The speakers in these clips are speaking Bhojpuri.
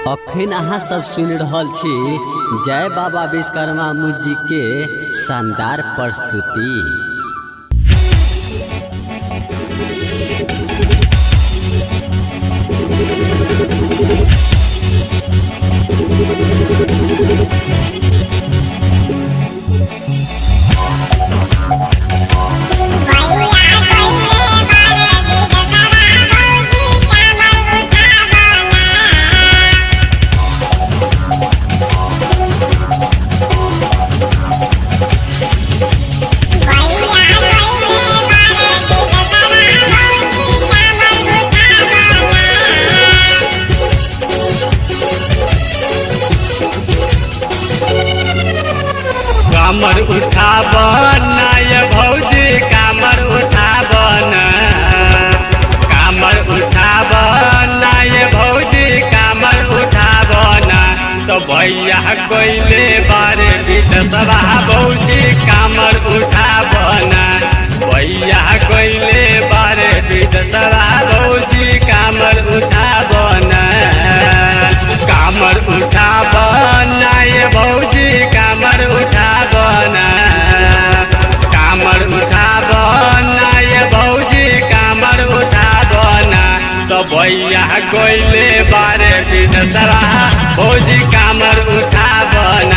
अखन अहाँ सब सुन रहल छी जय बाबा विश्वकर्मा मुजी के शानदार प्रस्तुति। कामर उठावन नाय भौजी कामर उठावन, कामर उठावन नाय भौजी कामर उठावन। तो भैया कोइले बारे विधवा भौजी कामर उठावन, भैया कोइले बारे विधवा भौजी कामर उठावन। कामर उठावन नाय भौजी कामर उठावन, कामर उठावन नाय भौजी कामर उठावन। तो भैया कोइले बारे विधवा भौजी कामर उठावन,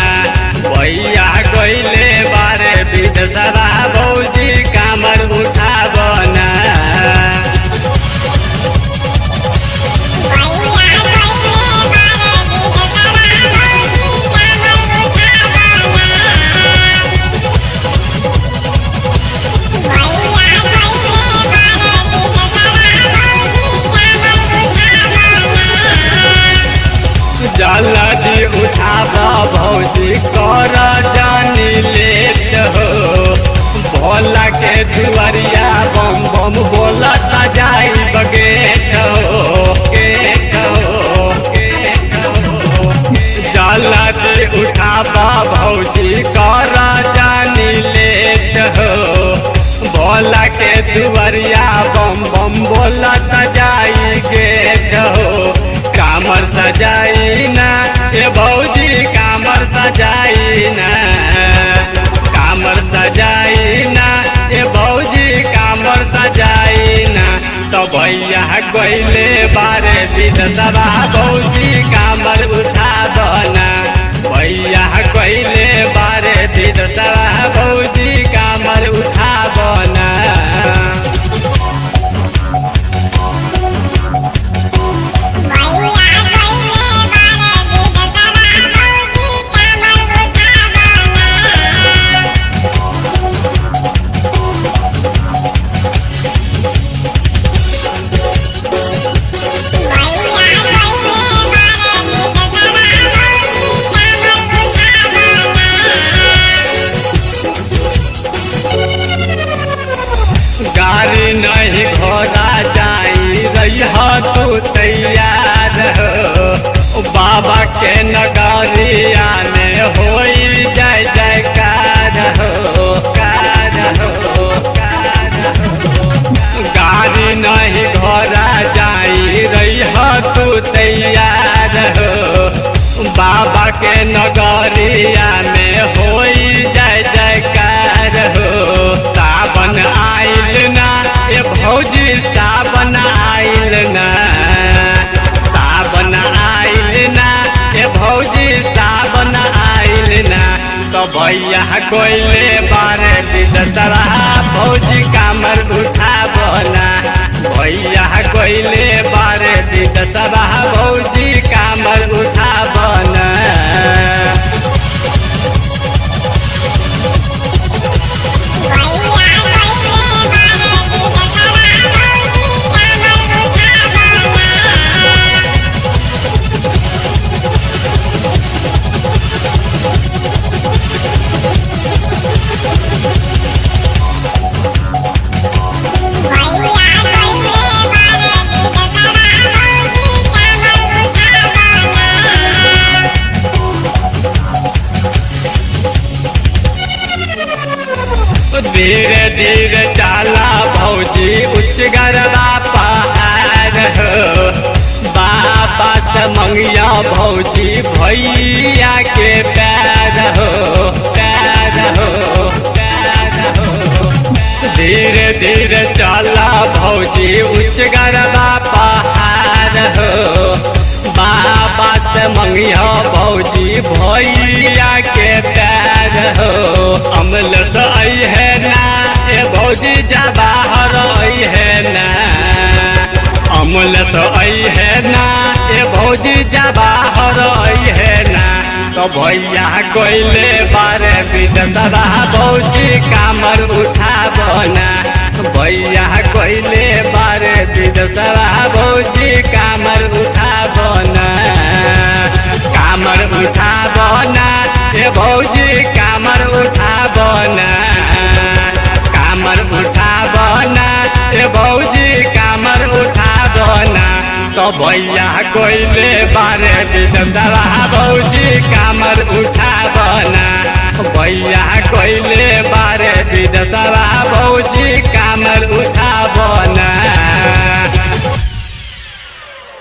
भैया कोइले बारे विधवा भौजी कामर उठावन। जल्दी उठावा भौजी कर जानी लेट हो, भोला के दुआरिया बम बम बोला जाई बगेट हो, गेट हो, गेट हो। जल्दी उठावा भौजी कर जानी लेट हो, भोला के दुआरिया बम बम बोला जाई गेट हो। कामर सजाई ना ए भौजी कामर सजाई ना, कामर सजाई ना ए भौजी कामर सजाई ना। तो भैया कोइले बारे विधवा भौजी कामर उठावना, भैया कोइले बारे विधवा भौजी कामर उठावना। गाड़ी नहीं घोड़ा जाई रही तू तैयार हो, बाबा के नगरिया में होई जय जयकार हो, कार हो, कार हो। गाड़ी नहीं घोड़ा जाई रही तू तैयार हो, बाबा के नगरिया में होई जय जयकार हो। सावन आइल ना ए भौजी सावन आइल ना, सावन आइल ना ए भौजी सावन आइल ना। तो भैया कोइले बारे विधवा भौजी कामर उठावना, भैया कोइले बारे विधवा भौजी कामर उठावना। धीरे धीरे चला भौजी उच्च गरबा पहाड़ हो, बाबा से मंगिया भौजी भैया के पैर हो पैर हो पैर हो। धीरे धीरे चला भौजी उच्च गरबा पहाड़ हो। बाबा से मंगिया भौजी भैया के पैर हो। अमल तो आई है ना ए भौजी जा बाहर आई है ना। अमल तो आई है ना ए भौजी जा बाहर आई है ना। तो भैया कोइले बारे विदतरा भौजी कामर उठाबना। भैया कोइले बारे विदतरा भौजी कामर उठाबना। कामर उठाबना ए भौजी कामर उठाबना। कामर उठाबना ए भौजी कामर उठाबना। तो भैया कोइले बारे विदतरा भौजी कामर उठाबना। भैया कोइले बारे विदतरा भौजी कामर उठाबना।